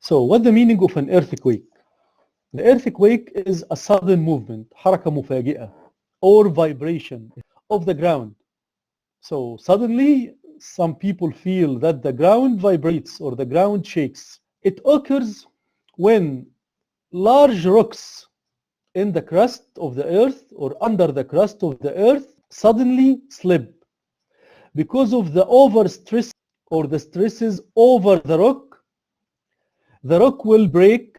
So what's the meaning of an earthquake? The earthquake is a sudden movement, حركة مفاجئة, or vibration of the ground. So suddenly some people feel that the ground vibrates or the ground shakes. It occurs when large rocks in the crust of the earth or under the crust of the earth suddenly slip because of the overstress or the stresses over the rock. The rock will break,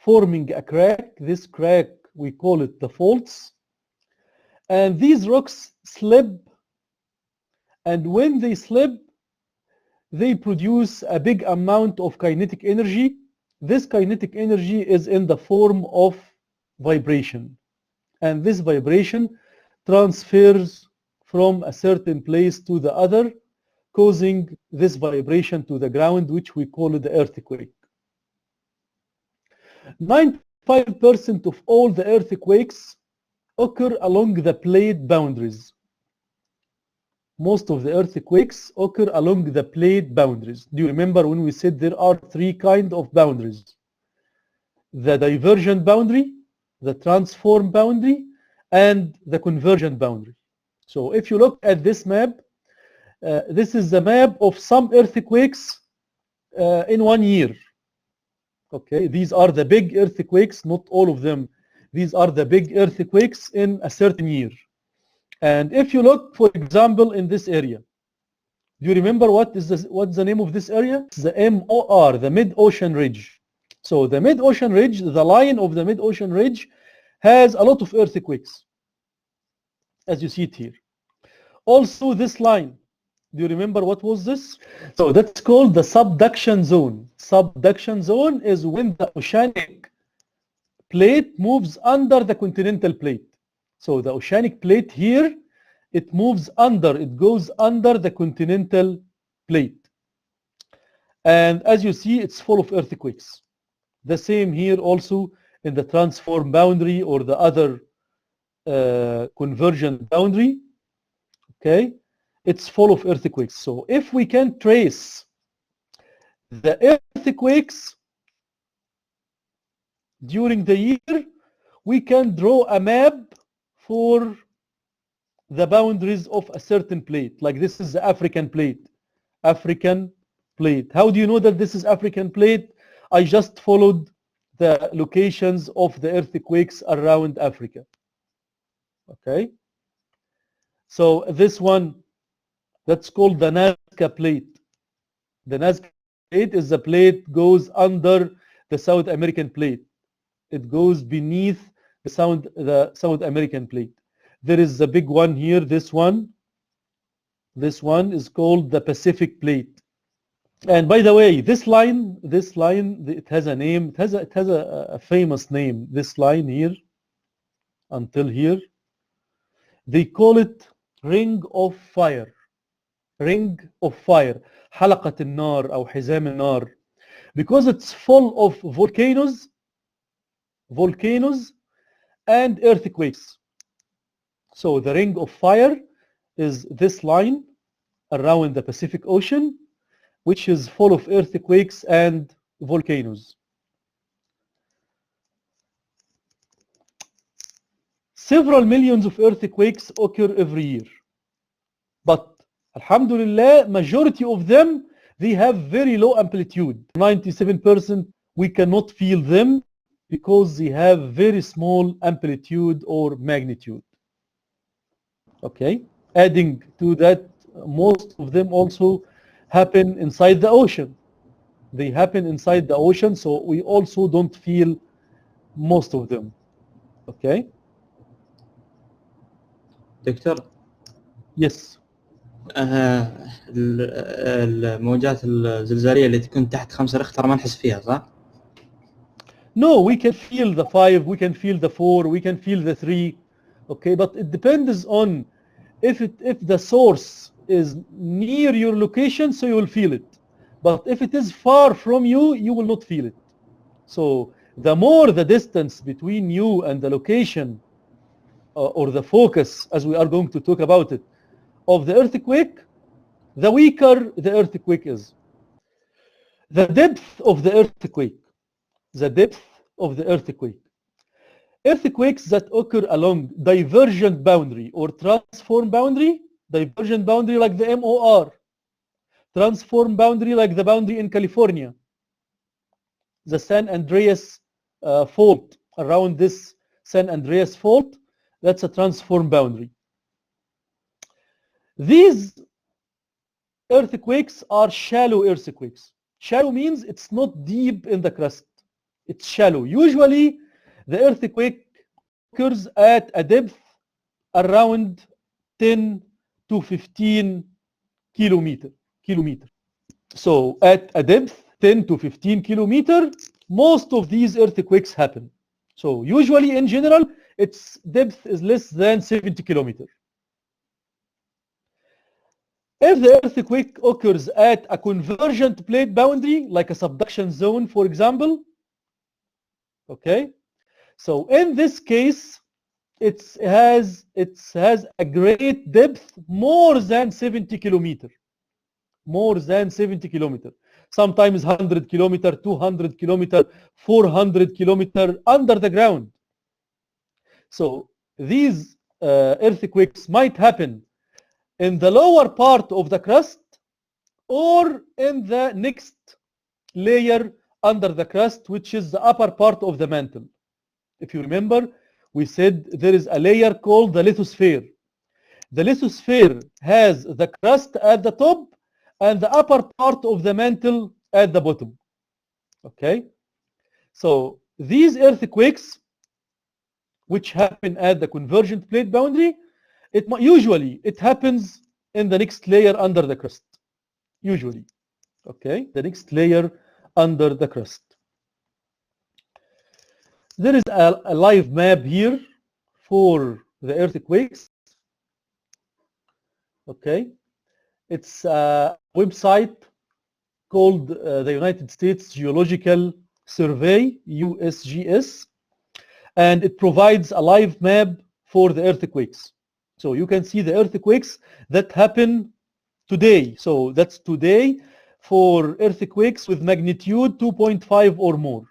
forming a crack. This crack, we call it the faults. And these rocks slip, and when they slip, they produce a big amount of kinetic energy. This kinetic energy is in the form of vibration. And this vibration transfers from a certain place to the other, causing this vibration to the ground, which we call the earthquake. 95% of all the earthquakes occur along the plate boundaries. Most of the earthquakes occur along the plate boundaries. Do you remember when we said there are three kinds of boundaries? The divergent boundary, the transform boundary, and the convergent boundary. So if you look at this map, this is the map of some earthquakes in 1 year. Okay, these are the big earthquakes, not all of them. These are the big earthquakes in a certain year. And if you look, for example, in this area, do you remember what's the name of this area? It's the MOR, the Mid-Ocean Ridge. So the Mid-Ocean Ridge, the line of the Mid-Ocean Ridge has a lot of earthquakes, as you see it here. Also this line, do you remember what was this? So that's called the subduction zone. Subduction zone is when the oceanic plate moves under the continental plate. So the oceanic plate here, it moves under, it goes under the continental plate. And as you see, it's full of earthquakes. The same here also in the transform boundary or the other convergent boundary. Okay, it's full of earthquakes. So if we can trace the earthquakes during the year, we can draw a map for the boundaries of a certain plate. Like this is the African plate. African plate. How do you know that this is African plate? I just followed the locations of the earthquakes around Africa. Okay. So this one, that's called the Nazca plate. The Nazca plate is the plate goes under the South American plate. It goes beneath the South American plate. There is the big one here, this one. This one is called the Pacific plate. And by the way, this line, it has a name. It has a famous name. This line here, until here, they call it Ring of Fire. Ring of Fire. حلقة النار أو حزام النار. Because it's full of volcanoes and earthquakes. So the Ring of Fire is this line around the Pacific Ocean, which is full of earthquakes and volcanoes. Several millions of earthquakes occur every year. But alhamdulillah, majority of them, they have very low amplitude. 97% we cannot feel them because they have very small amplitude or magnitude. Okay, adding to that, most of them also happen inside the ocean. They happen inside the ocean, so we also don't feel most of them. Okay. دكتور Yes. الموجات الزلزالية اللي تكون تحت 5 ريختر ما نحس فيها صح؟ No, we can feel the 5, we can feel the 4, we can feel the 3. Okay, but it depends on if the source is near your location, so you will feel it. But if it is far from you, you will not feel it. So the more the distance between you and the location or the focus, as we are going to talk about it, of the earthquake, the weaker the earthquake is. The depth of the earthquake. The depth of the earthquake. Earthquakes that occur along divergent boundary or transform boundary, divergent boundary like the MOR, transform boundary like the boundary in California, the San Andreas fault, around this San Andreas fault, that's a transform boundary. These earthquakes are shallow earthquakes. Shallow means it's not deep in the crust. It's shallow. Usually, the earthquake occurs at a depth around 10 to 15 kilometer. So at a depth 10 to 15 kilometer, most of these earthquakes happen. So usually in general, its depth is less than 70 kilometers. If the earthquake occurs at a convergent plate boundary, like a subduction zone, for example, okay, so in this case, it has a great depth more than 70 kilometers. More than 70 kilometers. Sometimes 100 kilometers, 200 kilometers, 400 kilometers under the ground. So these earthquakes might happen in the lower part of the crust or in the next layer under the crust, which is the upper part of the mantle. If you remember, we said there is a layer called the lithosphere. The lithosphere has the crust at the top and the upper part of the mantle at the bottom. Okay? So these earthquakes, which happen at the convergent plate boundary, usually it happens in the next layer under the crust. Usually. Okay? The next layer under the crust. There is a live map here for the earthquakes. Okay? It's a website called the United States Geological Survey, USGS, and it provides a live map for the earthquakes. So you can see the earthquakes that happen today. So that's today for earthquakes with magnitude 2.5 or more.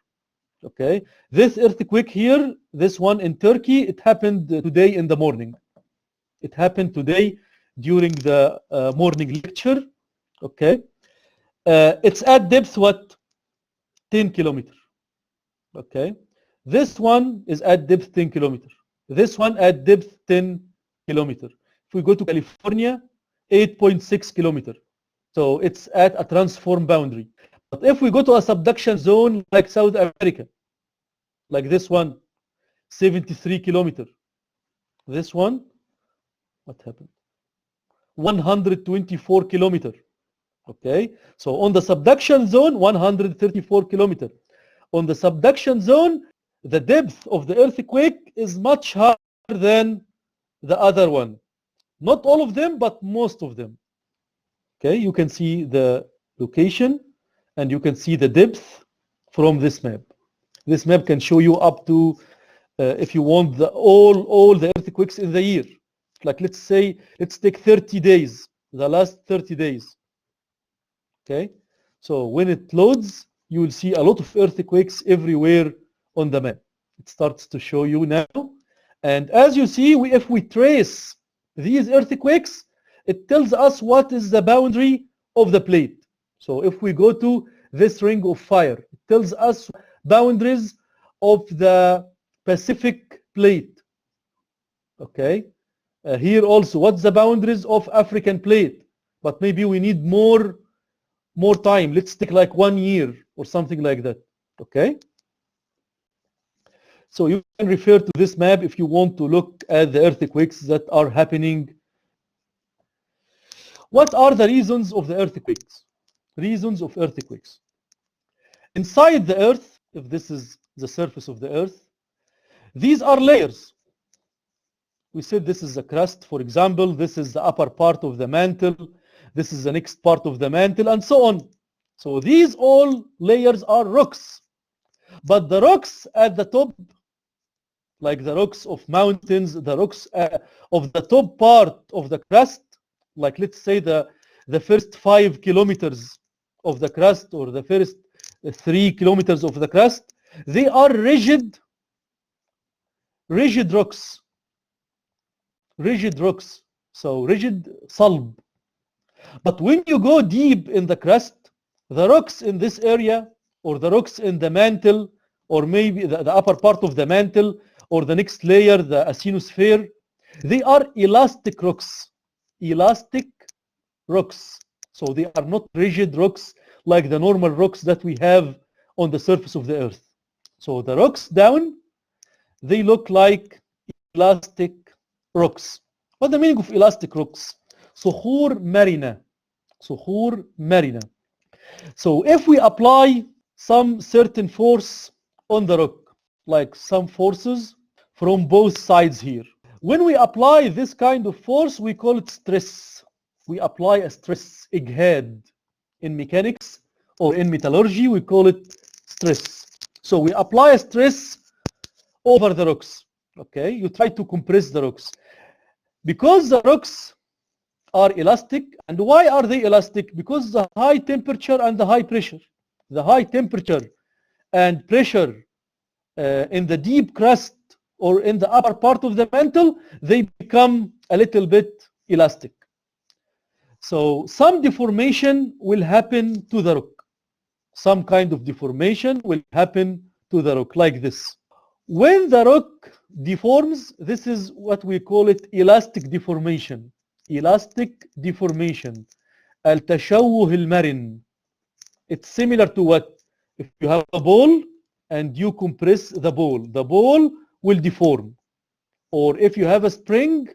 Okay, this earthquake here, this one in Turkey, it happened today in the morning. It happened today during the morning lecture. Okay, it's at depth what? 10 kilometers. Okay, this one is at depth 10 kilometers. This one at depth 10 kilometers. If we go to California, 8.6 kilometers. So it's at a transform boundary. But if we go to a subduction zone like South America, like this one, 73 kilometers. This one, what happened? 124 kilometers. Okay, so on the subduction zone, 134 kilometers. On the subduction zone, the depth of the earthquake is much higher than the other one. Not all of them, but most of them. Okay, you can see the location and you can see the depth from this map. This map can show you up to, if you want, all the earthquakes in the year. Like let's say, let's take 30 days, the last 30 days. Okay, so when it loads, you will see a lot of earthquakes everywhere on the map. It starts to show you now. And as you see, if we trace these earthquakes, it tells us what is the boundary of the plate. So if we go to this ring of fire, it tells us boundaries of the Pacific plate. Okay, here also, what's the boundaries of African plate? But maybe we need more time. Let's take like 1 year or something like that. Okay, so you can refer to this map if you want to look at the earthquakes that are happening. What are the reasons of the earthquakes? Reasons of earthquakes. Inside the earth, if this is the surface of the earth, these are layers. We said this is the crust, for example, this is the upper part of the mantle, this is the next part of the mantle, and so on. So these all layers are rocks. But the rocks at the top, like the rocks of mountains, the rocks of the top part of the crust, like let's say the first 5 kilometers of the crust or the first 3 kilometers of the crust, they are rigid rocks. Rigid rocks. So rigid صلب. But when you go deep in the crust, the rocks in this area, or the rocks in the mantle, or maybe the upper part of the mantle, or the next layer, the asthenosphere, they are elastic rocks. Elastic rocks. So they are not rigid rocks like the normal rocks that we have on the surface of the earth. So the rocks down, they look like elastic rocks. What's the meaning of elastic rocks? صخور مرنة. صخور مرنة. So if we apply some certain force on the rock, like some forces from both sides here, when we apply this kind of force, we call it stress. We apply a stress, إجهاد. In mechanics or in metallurgy, we call it stress. So we apply a stress over the rocks. Okay, you try to compress the rocks. Because the rocks are elastic. And why are they elastic? Because the high temperature and the high pressure. The high temperature and pressure in the deep crust or in the upper part of the mantle, they become a little bit elastic. So some deformation will happen to the rock. Some kind of deformation will happen to the rock like this. When the rock deforms, this is what we call it elastic deformation. Elastic deformation. التشوه المرن. It's similar to what? If you have a ball and you compress the ball will deform. Or if you have a spring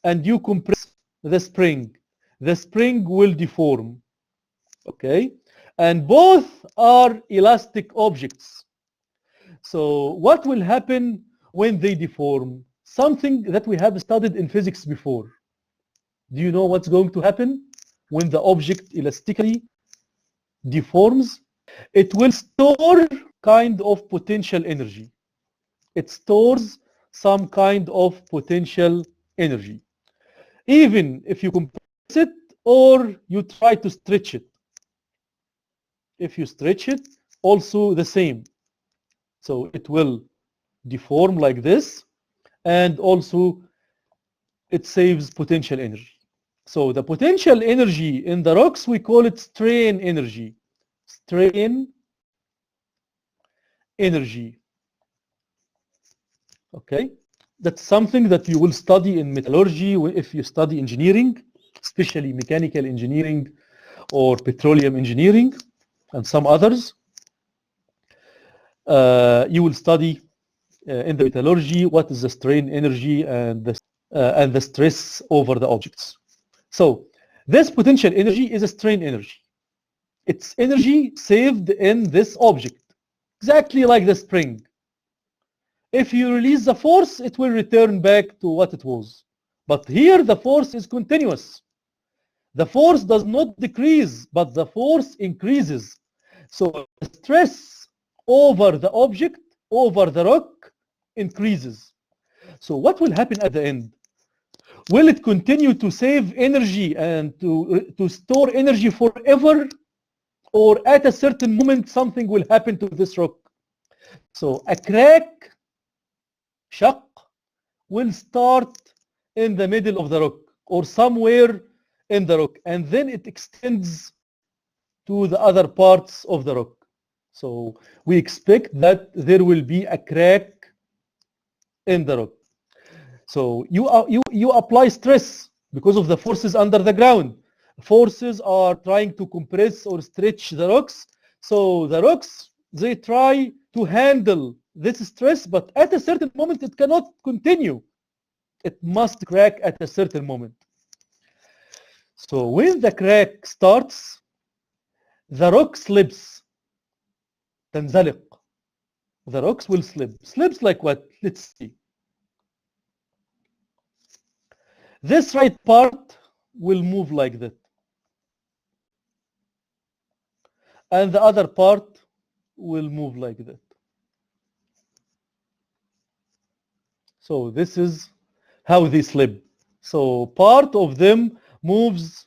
and you compress the spring will deform. Okay? And both are elastic objects. So what will happen when they deform? Something that we have studied in physics before. Do you know what's going to happen when the object elastically deforms? It will store kind of potential energy. It stores some kind of potential energy. Even if you compress it or you try to stretch it. If you stretch it, also the same. So it will deform like this, and also it saves potential energy. So the potential energy in the rocks, we call it strain energy. Strain energy. Okay, that's something that you will study in metallurgy if you study engineering, especially mechanical engineering or petroleum engineering and some others. You will study in the metallurgy what is the strain energy and the stress over the objects. So this potential energy is a strain energy. It's energy saved in this object, exactly like the spring. If you release the force, it will return back to what it was. But here the force is continuous. The force does not decrease, but the force increases. So the stress over the object, over the rock, increases. So what will happen at the end? Will it continue to save energy and to store energy forever? Or at a certain moment, something will happen to this rock? So a crack, شق, will start in the middle of the rock or somewhere in the rock, and then it extends to the other parts of the rock. So we expect that there will be a crack in the rock. So you apply stress because of the forces under the ground. Forces are trying to compress or stretch the rocks. So the rocks, they try to handle this stress, but at a certain moment it cannot continue. It must crack at a certain moment. So when the crack starts, the rock slips. تنزلق. The rocks will slip. Slips like what? Let's see. This right part will move like that. And the other part will move like that. So this is how they slip. So part of them moves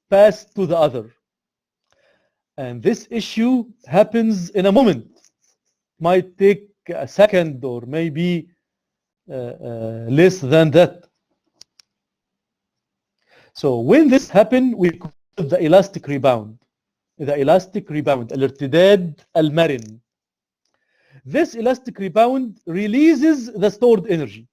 past to the other. And this issue happens in a moment. Might take a second or maybe less than that. So when this happens, we call it the elastic rebound. The elastic rebound, الارتداد المرن. This elastic rebound releases the stored energy.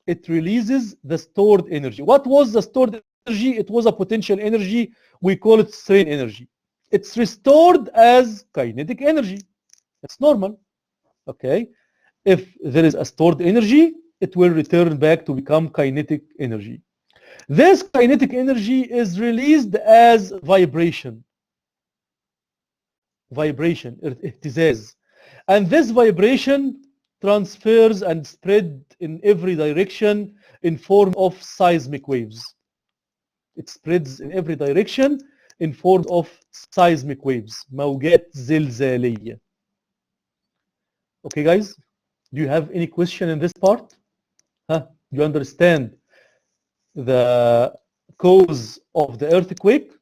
It releases the stored energy. What was the stored energy? It was a potential energy. We call it strain energy. It's restored as kinetic energy. It's normal. Okay. If there is a stored energy, it will return back to become kinetic energy. This kinetic energy is released as vibration. Vibration, اهتزاز. And this vibration transfers and spread in every direction in form of seismic waves. It spreads in every direction in form of seismic waves. موجات زلزالية. Okay, guys, do you have any question in this part? Huh? Do you understand the cause of the earthquake?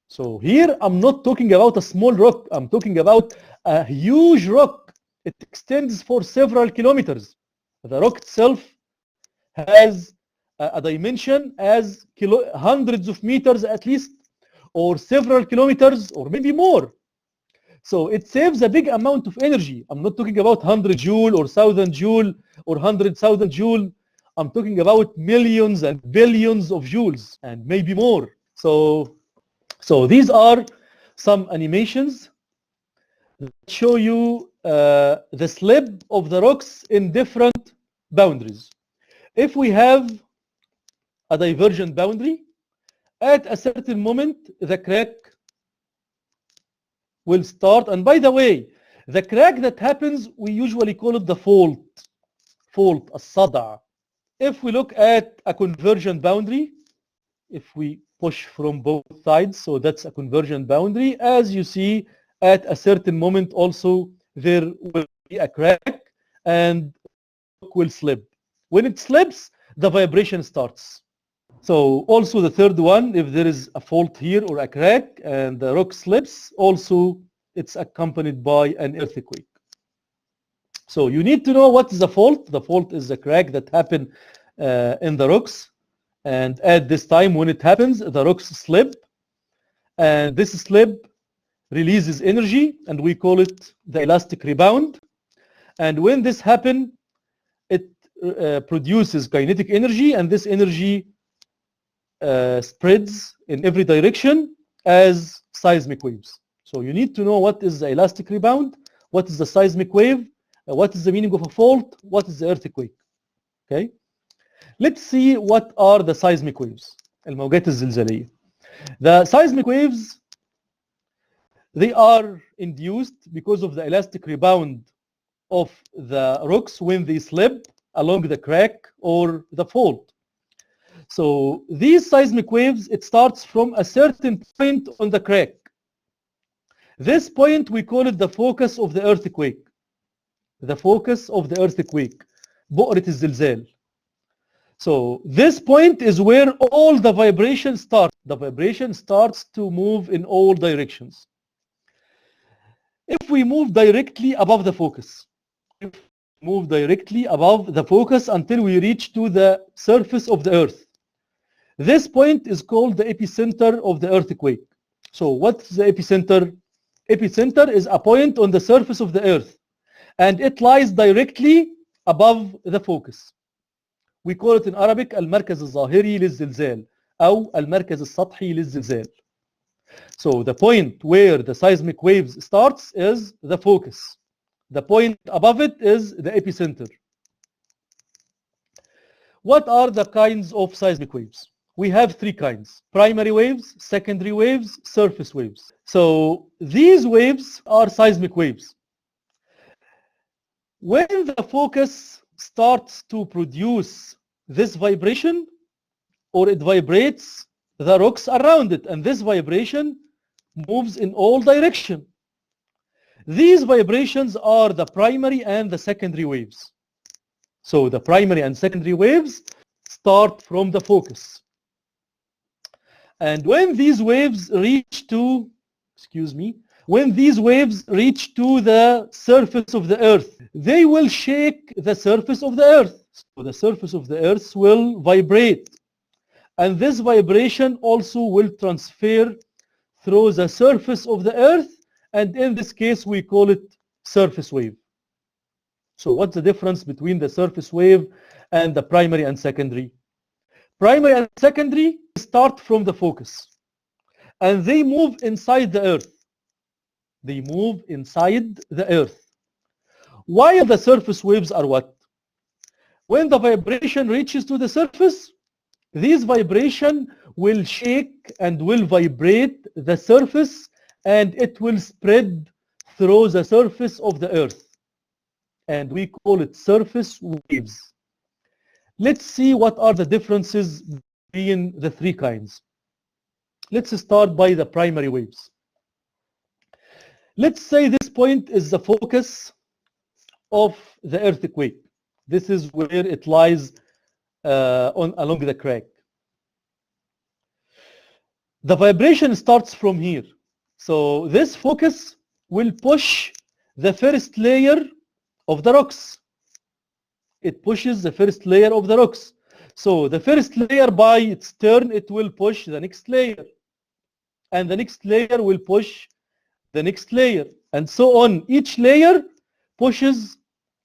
So here I'm not talking about a small rock. I'm talking about a huge rock. It extends for several kilometers. The rock itself has a dimension as hundreds of meters at least, or several kilometers, or maybe more. So it saves a big amount of energy. I'm not talking about 100 joule or 1,000 joule or 100,000 joule. I'm talking about millions and billions of joules and maybe more. So these are some animations that show you the slip of the rocks in different boundaries. If we have a divergent boundary, at a certain moment, the crack will start. And by the way, the crack that happens, we usually call it the fault, الصدع. If we look at a convergent boundary, if we push from both sides, so that's a convergent boundary. As you see, at a certain moment also, there will be a crack and will slip. When it slips, the vibration starts. So also the third one, if there is a fault here or a crack and the rock slips, also it's accompanied by an earthquake. So you need to know what is the fault. The fault is the crack that happened in the rocks. And at this time when it happens, the rocks slip. And this slip releases energy, and we call it the elastic rebound. And when this happens, it produces kinetic energy, and this energy spreads in every direction as seismic waves. So you need to know what is the elastic rebound, what is the seismic wave, what is the meaning of a fault, what is the earthquake. Okay, let's see what are the seismic waves. الموجات الزلزالية. The seismic waves, they are induced because of the elastic rebound of the rocks when they slip along the crack or the fault. So these seismic waves, it starts from a certain point on the crack. This point, we call it the focus of the earthquake. The focus of the earthquake. بؤرة الزلزال. So this point is where all the vibration starts. The vibration starts to move in all directions. If we move directly above the focus, move directly above the focus until we reach to the surface of the earth. This point is called the epicenter of the earthquake. So what's the epicenter? Epicenter is a point on the surface of the earth, and it lies directly above the focus. We call it in Arabic المركز الظاهري للزلزال أو المركز السطحي للزلزال. So the point where the seismic waves starts is the focus. The point above it is the epicenter. What are the kinds of seismic waves? We have three kinds: primary waves, secondary waves, surface waves. So these waves are seismic waves. When the focus starts to produce this vibration, or it vibrates the rocks around it, and this vibration moves in all directions. These vibrations are the primary and the secondary waves. So the primary and secondary waves start from the focus. And when these waves reach to excuse me, when these waves reach to the surface of the earth, they will shake the surface of the earth. So the surface of the earth will vibrate. And this vibration also will transfer through the surface of the earth. And in this case, we call it surface wave. So what's the difference between the surface wave and the primary and secondary? Primary and secondary start from the focus. And they move inside the earth. They move inside the earth. While the surface waves are what? When the vibration reaches to the surface, this vibration will shake and will vibrate the surface, and it will spread through the surface of the earth. And we call it surface waves. Let's see what are the differences between the three kinds. Let's start by the primary waves. Let's say this point is the focus of the earthquake. This is where it lies along the crack. The vibration starts from here. So this focus will push the first layer of the rocks. It pushes the first layer of the rocks. So the first layer, by its turn, it will push the next layer. And the next layer will push the next layer. And so on. Each layer pushes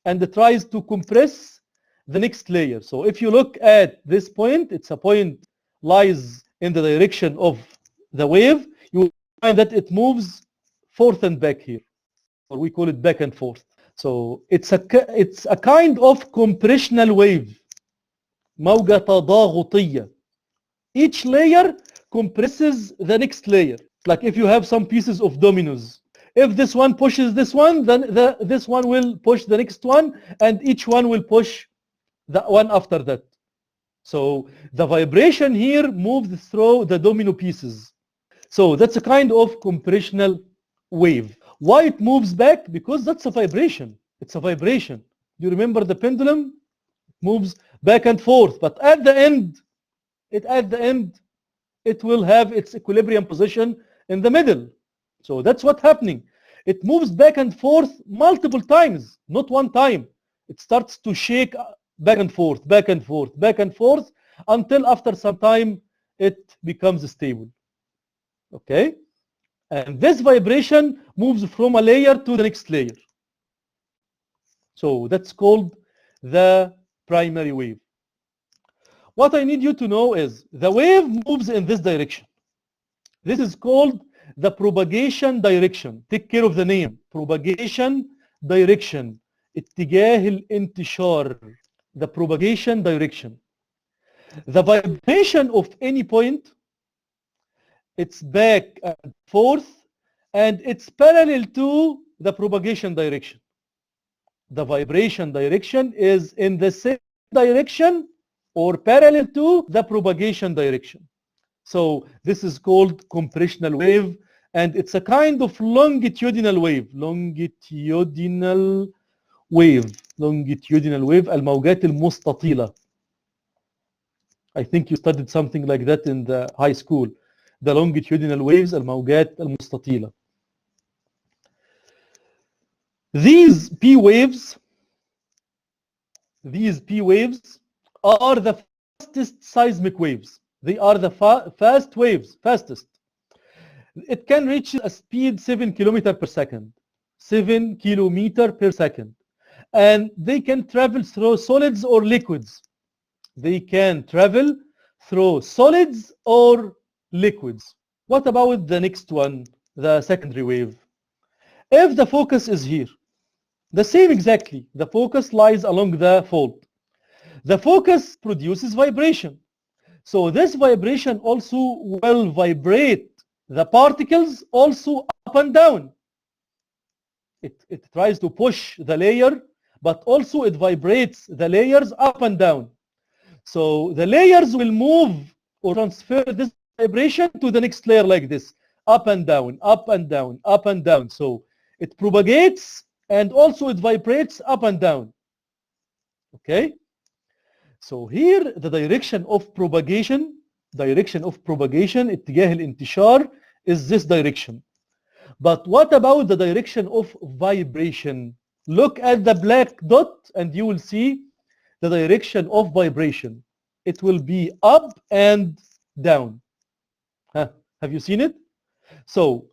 and tries to compress the next layer. So if you look at this point, it's a point lies in the direction of the wave. You will find that it moves forth and back here, or we call it back and forth. So it's a kind of compressional wave. موجة تضاغطية. Each layer compresses the next layer. Like if you have some pieces of dominoes. If this one pushes this one, then this one will push the next one, and each one will push the one after that. So the vibration here moves through the domino pieces. So that's a kind of compressional wave. Why it moves back? Because that's a vibration. It's a vibration. Do you remember the pendulum? It moves back and forth, but at the end, it will have its equilibrium position in the middle. So that's what's happening. It moves back and forth multiple times, not one time. It starts to shake back and forth, back and forth, back and forth, until after some time it becomes stable. Okay? And this vibration moves from a layer to the next layer. So that's called the primary wave. What I need you to know is the wave moves in this direction. This is called the propagation direction. Take care of the name. Propagation direction. اتجاه الانتشار. The propagation direction. The vibration of any point, it's back and forth, and it's parallel to the propagation direction. The vibration direction is in the same direction or parallel to the propagation direction. So this is called compressional wave, and it's a kind of longitudinal wave. Longitudinal wave. الموجات المستطيلة. I think you studied something like that in the high school. The longitudinal waves, الموجات المستطيلة. These P waves are the fastest seismic waves. They are the fast waves, fastest. It can reach a speed 7 kilometers per second. 7 kilometers per second. And they can travel through solids or liquids. They can travel through solids or liquids. What about the next one, the secondary wave? If the focus is here, the same exactly. The focus lies along the fault. The focus produces vibration. So this vibration also will vibrate the particles also up and down. It tries to push the layer, but also it vibrates the layers up and down. So the layers will move or transfer this vibration to the next layer like this, up and down, up and down, up and down. So it propagates and also it vibrates up and down. Okay? So here the direction of propagation, اتجاه الانتشار is this direction. But what about the direction of vibration? Look at the black dot and you will see the direction of vibration. It will be up and down. Have you seen it? So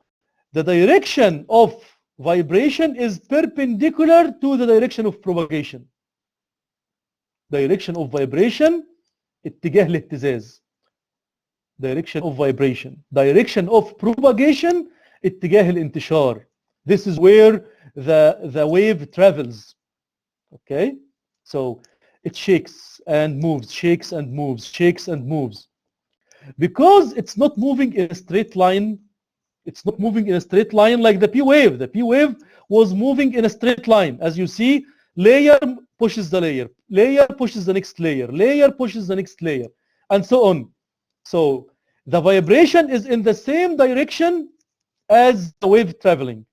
the direction of vibration is perpendicular to the direction of propagation. Direction of vibration اتجاه الاهتزاز. Direction of vibration. Direction of propagation اتجاه الانتشار. This is where the wave travels. Okay? So it shakes and moves, shakes and moves, shakes and moves. Because it's not moving in a straight line, it's not moving in a straight line like the P wave. The P wave was moving in a straight line. As you see, layer pushes the layer pushes the next layer pushes the next layer, and so on. So the vibration is in the same direction as the wave traveling,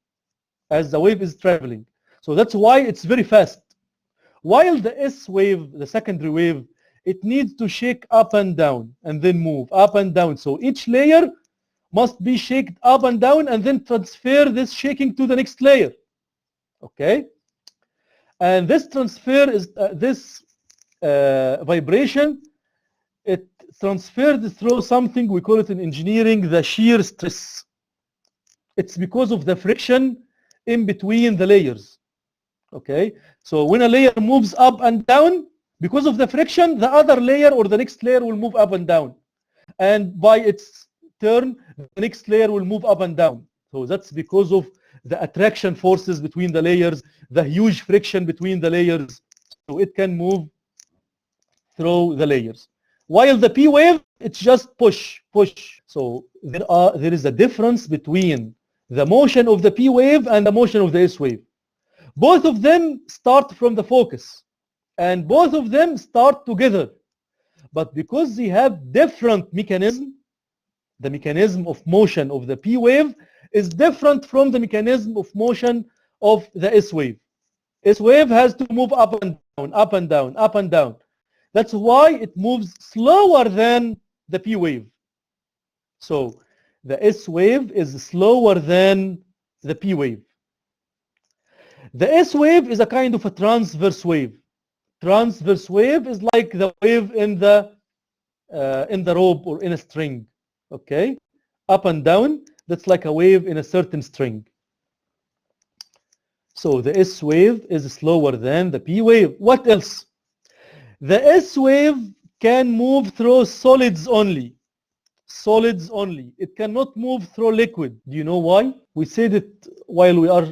as the wave is traveling. So that's why it's very fast. While the S wave, the secondary wave, it needs to shake up and down and then move up and down. So each layer must be shaken up and down and then transfer this shaking to the next layer. Okay? And this transfer is vibration, it transferred through something, we call it in engineering the shear stress. It's because of the friction in between the layers. Okay? So when a layer moves up and down, because of the friction, the other layer or the next layer will move up and down. And by its turn, the next layer will move up and down. So that's because of the attraction forces between the layers, the huge friction between the layers. So it can move through the layers. While the P wave, it's just push, push. So there is a difference between the motion of the P wave and the motion of the S wave. Both of them start from the focus, and both of them start together. But because they have different mechanism, the mechanism of motion of the P wave is different from the mechanism of motion of the S wave. S wave has to move up and down, up and down, up and down. That's why it moves slower than the P wave. So the S wave is slower than the P wave. The S wave is a kind of a transverse wave. Transverse wave is like the wave in the rope or in a string. Okay? Up and down, that's like a wave in a certain string. So the S wave is slower than the P wave. What else? The S wave can move through solids only. Solids only. It cannot move through liquid. Do you know why? We said it while we are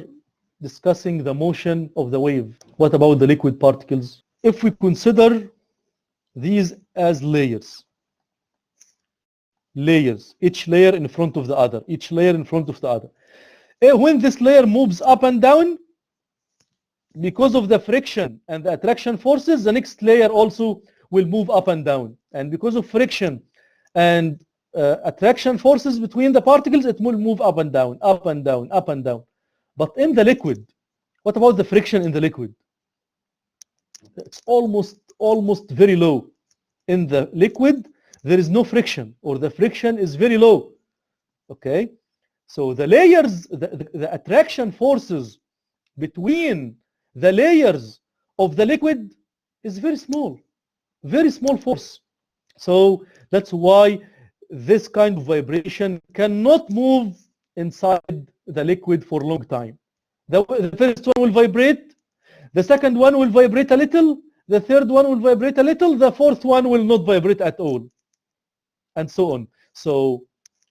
discussing the motion of the wave. What about the liquid particles? If we consider these as layers, each layer in front of the other, each layer in front of the other. When this layer moves up and down, because of the friction and the attraction forces, the next layer also will move up and down. And because of friction and attraction forces between the particles, it will move up and down, up and down, up and down. But in the liquid, what about the friction in the liquid? It's almost very low. In the liquid, there is no friction, or the friction is very low. Okay? So the layers, the attraction forces between the layers of the liquid is very small force. So that's why this kind of vibration cannot move inside the liquid for a long time. The first one will vibrate, the second one will vibrate a little, the third one will vibrate a little, the fourth one will not vibrate at all, and so on. So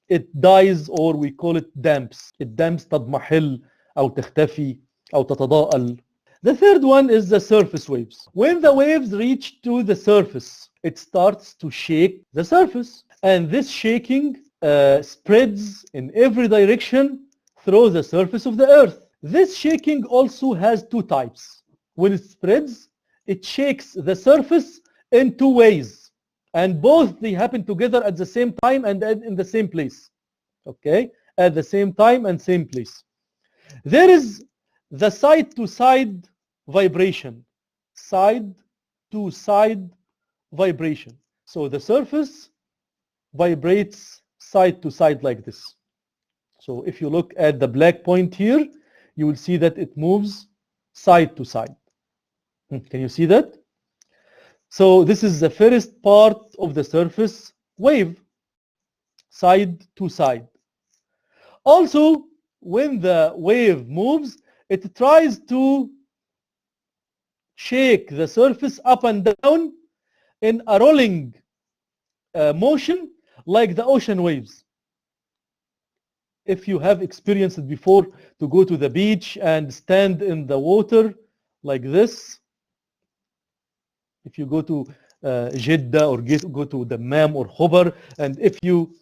it dies, or we call it damps. It damps, تضمحل أو تختفي أو تتضاءل. The third one is the surface waves. When the waves reach to the surface, it starts to shake the surface. And this shaking spreads in every direction through the surface of the earth. This shaking also has two types. When it spreads, it shakes the surface in two ways. And both they happen together at the same time and in the same place. Okay? At the same time and same place. There is the side-to-side vibration. Side-to-side vibration. So the surface vibrates side to side like this. So if you look at the black point here, you will see that it moves side to side. Can you see that? So this is the first part of the surface wave, side to side. Also, when the wave moves, it tries to shake the surface up and down in a rolling motion like the ocean waves. If you have experienced it before, to go to the beach and stand in the water like this, if you go to Jeddah or go to Dammam or Khobar, and if you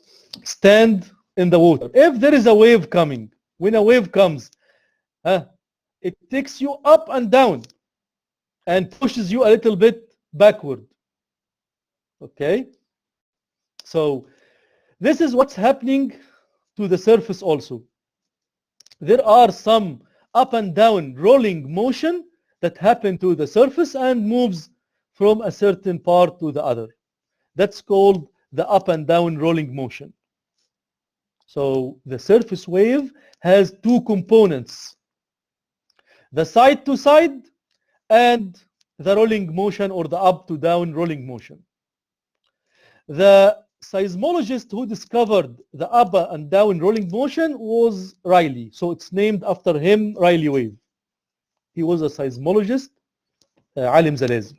stand in the water, if there is a wave coming, when a wave comes, it takes you up and down and pushes you a little bit backward. Okay? So this is what's happening to the surface also. There are some up and down rolling motion that happen to the surface and moves from a certain part to the other. That's called the up and down rolling motion. So the surface wave has two components, the side to side and the rolling motion, or the up to down rolling motion. The seismologist who discovered the up and down rolling motion was Rayleigh. So it's named after him, Rayleigh wave. He was a seismologist, Alim Zalazil.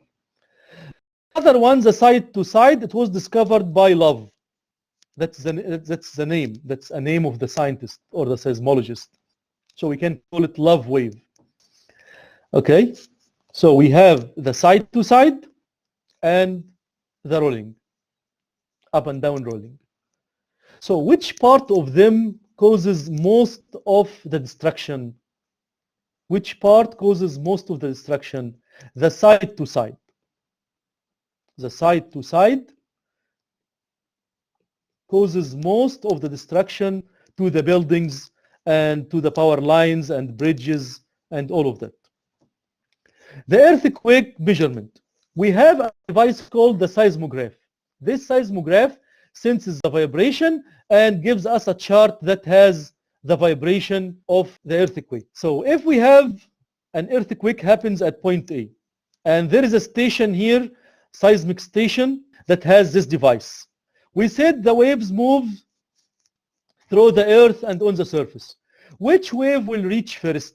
Other one, the side to side, it was discovered by Love. That's the name. That's a name of the scientist or the seismologist. So we can call it Love wave. Okay. So we have the side to side and the rolling, up and down rolling. So which part of them causes most of the destruction? Which part causes most of the destruction? The side to side. The side to side causes most of the destruction to the buildings and to the power lines and bridges and all of that. The earthquake measurement. We have a device called the seismograph. This seismograph senses the vibration and gives us a chart that has the vibration of the earthquake. So if we have an earthquake happens at point A, and there is a station here, seismic station, that has this device. We said the waves move through the earth and on the surface. Which wave will reach first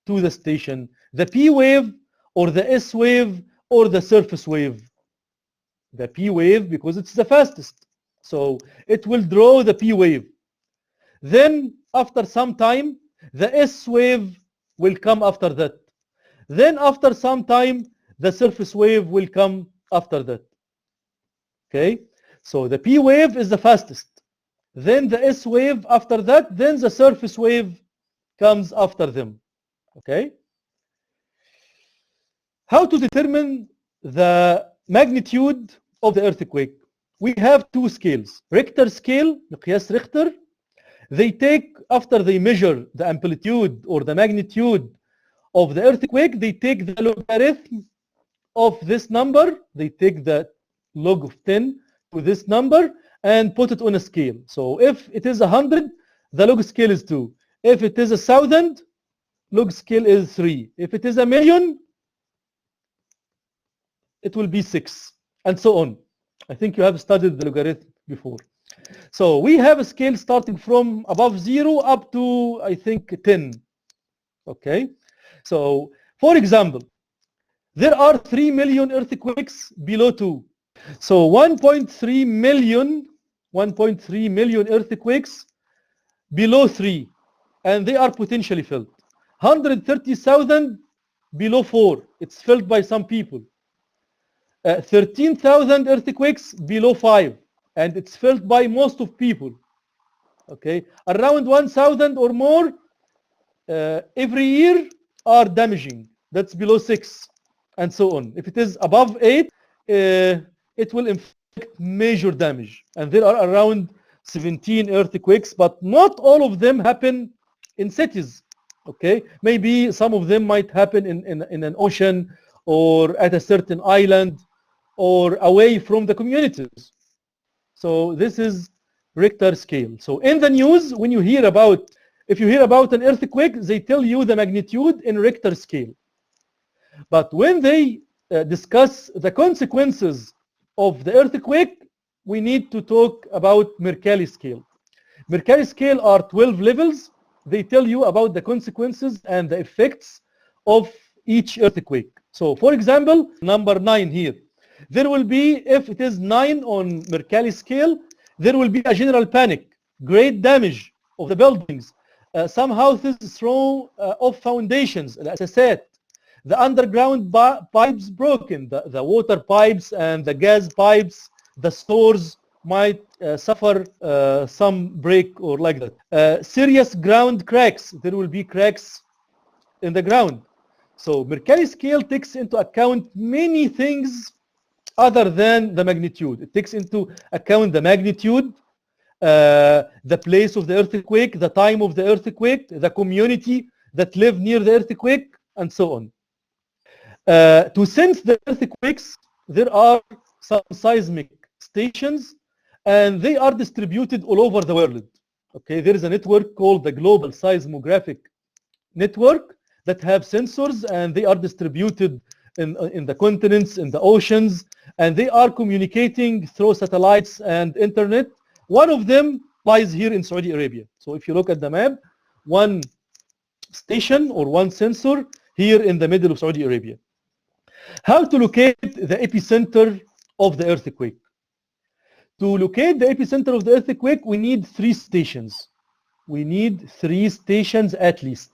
to the station? The P wave or the S wave or the surface wave? The P wave, because it's the fastest. So it will draw the P wave. Then after some time, the S wave will come after that. Then after some time, the surface wave will come after that. Okay? So the P wave is the fastest. Then the S wave after that, then the surface wave comes after them. Okay? How to determine the magnitude of the earthquake? We have two scales. Richter scale, مقياس Richter. They take, after they measure the amplitude or the magnitude of the earthquake, they take the logarithm of this number. They take the log of 10 to this number and put it on a scale. So if it is 100, the log scale is 2. If it is 1,000, log scale is 3. If it is 1,000,000, it will be 6, and so on. I think you have studied the logarithm before. So we have a scale starting from above 0 up to, I think, 10. Okay? So, for example, there are 3 million earthquakes below 2. So 1.3 million earthquakes below 3, and they are potentially felt. 130,000 below 4, it's felt by some people. 13,000 earthquakes below 5, and it's felt by most of people. Okay, around 1,000 or more every year are damaging. That's below 6, and so on. If it is above 8, it will inflict major damage. And there are around 17 earthquakes, but not all of them happen in cities. Okay, maybe some of them might happen in an ocean or at a certain island or away from the communities. So this is Richter scale. So in the news, when you hear about, if you hear about an earthquake, they tell you the magnitude in Richter scale. But when they discuss the consequences of the earthquake, we need to talk about Mercalli scale. Mercalli scale are 12 levels. They tell you about the consequences and the effects of each earthquake. So for example, number 9 here. There will be, if it is 9 on Mercalli scale, there will be a general panic, great damage of the buildings. Some houses thrown off foundations, الأساسات. The underground pipes broken, the water pipes and the gas pipes, the stores might suffer some break or like that. Serious ground cracks, there will be cracks in the ground. So Mercalli scale takes into account many things other than the magnitude. It takes into account the magnitude, the place of the earthquake, the time of the earthquake, the community that live near the earthquake, and so on. To sense the earthquakes, there are some seismic stations, and they are distributed all over the world. Okay, there is a network called the Global Seismographic Network that have sensors, and they are distributed in the continents, in the oceans, and they are communicating through satellites and internet. One of them lies here in Saudi Arabia. So if you look at the map, one station or one sensor here in the middle of Saudi Arabia. How to locate the epicenter of the earthquake? To locate the epicenter of the earthquake, we need 3 stations. We need 3 stations at least.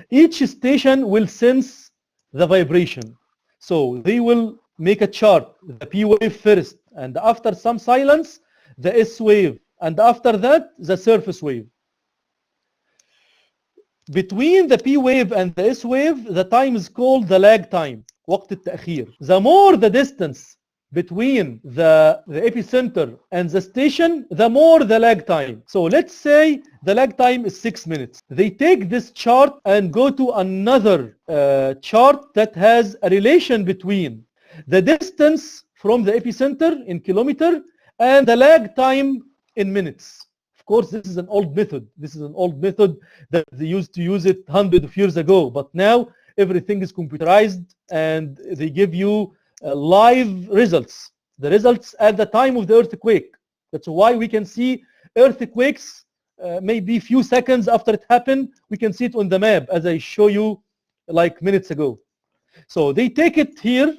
Each station will sense the vibration. So they will make a chart, the P wave first, and after some silence, the S wave, and after that, the surface wave. Between the P wave and the S wave, the time is called the lag time, وقت التأخير. The more the distance between the epicenter and the station, the more the lag time. So let's say the lag time is 6 minutes. They take this chart and go to another chart that has a relation between the distance from the epicenter in kilometer and the lag time in minutes. Of course, this is an old method. This is an old method that they used to use it hundreds of years ago. But now everything is computerized and they give you live results. The results at the time of the earthquake. That's why we can see earthquakes maybe few seconds after it happened. We can see it on the map as I show you like minutes ago. So they take it here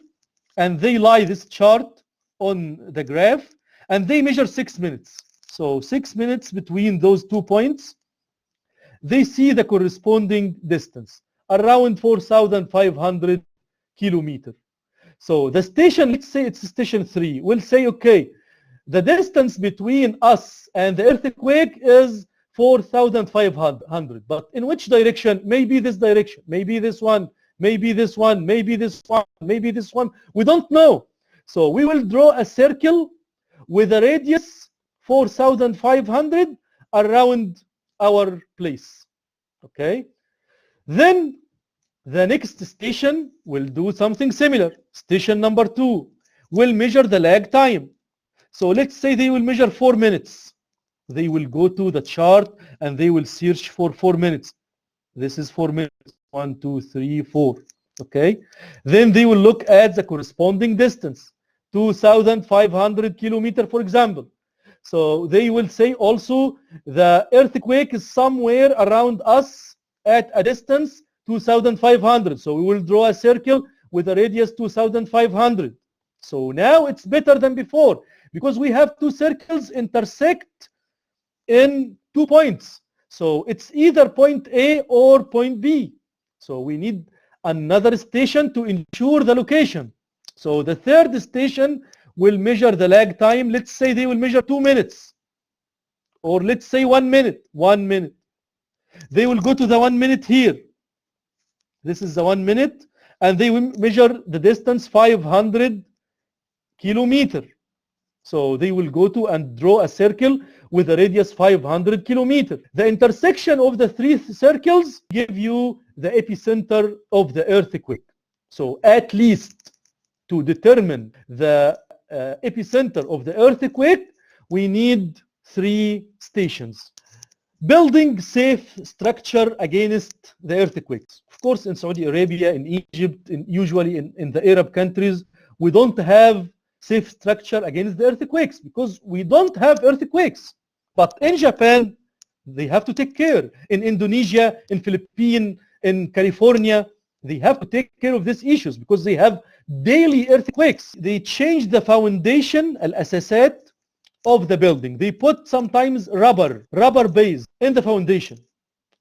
and they lie this chart on the graph and they measure 6 minutes. So 6 minutes between those 2 points, they see the corresponding distance, around 4,500 kilometers. So the station, let's say it's station 3, will say, okay, the distance between us and the earthquake is 4,500. But in which direction? Maybe this direction, maybe this one, maybe this one, maybe this one, maybe this one. We don't know. So we will draw a circle with a radius 4,500 around our place. Okay? Then the next station will do something similar. Station number 2 will measure the lag time. So let's say they will measure 4 minutes. They will go to the chart and they will search for 4 minutes. This is 4 minutes. 1, 2, 3, 4. Okay? Then they will look at the corresponding distance. 2,500 kilometers, for example. So they will say also the earthquake is somewhere around us at a distance 2,500. So we will draw a circle with a radius 2,500. So now it's better than before because we have 2 circles intersect in 2 points. So it's either point A or point B. So we need another station to ensure the location. So the third station will measure the lag time. Let's say they will measure 2 minutes. Or let's say 1 minute. 1 minute. They will go to the 1 minute here. This is the 1 minute. And they will measure the distance 500 kilometers. So they will go to and draw a circle with a radius 500 kilometers. The intersection of the 3 circles give you the epicenter of the earthquake. So at least to determine the epicenter of the earthquake, we need 3 stations. Building safe structure against the earthquakes. Of course, in Saudi Arabia, in Egypt, usually in the Arab countries, we don't have safe structure against the earthquakes because we don't have earthquakes. But in Japan, they have to take care. In Indonesia, in Philippines, in California, they have to take care of these issues because they have daily earthquakes. They change the foundation, al-asasat, of the building. They put sometimes rubber base in the foundation.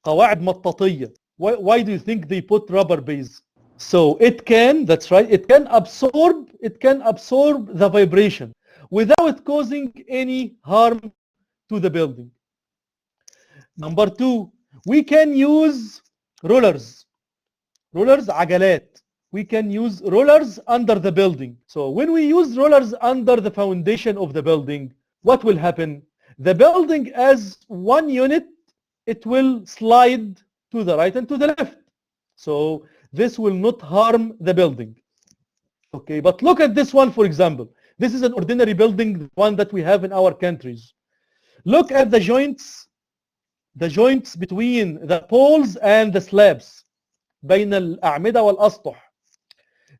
قواعد مطاطية. Why do you think they put rubber base? So it can, that's right, it can absorb the vibration without causing any harm to the building. Number 2, we can use rollers, عجلات. We can use rollers under the building. So when we use rollers under the foundation of the building, what will happen? The building as one unit, it will slide to the right and to the left. So this will not harm the building. Okay, but look at this one, for example. This is an ordinary building, one that we have in our countries. Look at the joints between the poles and the slabs. بين الأعمدة والأسطح.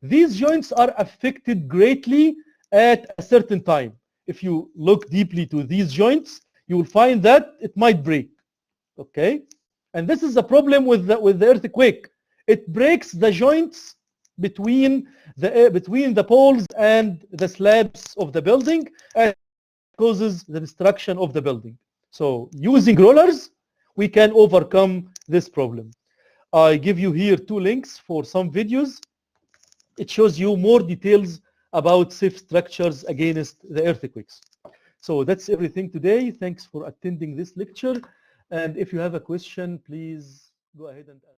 These joints are affected greatly at a certain time. If you look deeply to these joints, you will find that it might break. Okay, and this is a problem with the earthquake. It breaks the joints between the poles and the slabs of the building and causes the destruction of the building. So using rollers, we can overcome this problem. I give you here 2 links for some videos. It shows you more details about safe structures against the earthquakes. So that's everything today. Thanks for attending this lecture. And if you have a question, please go ahead and ask.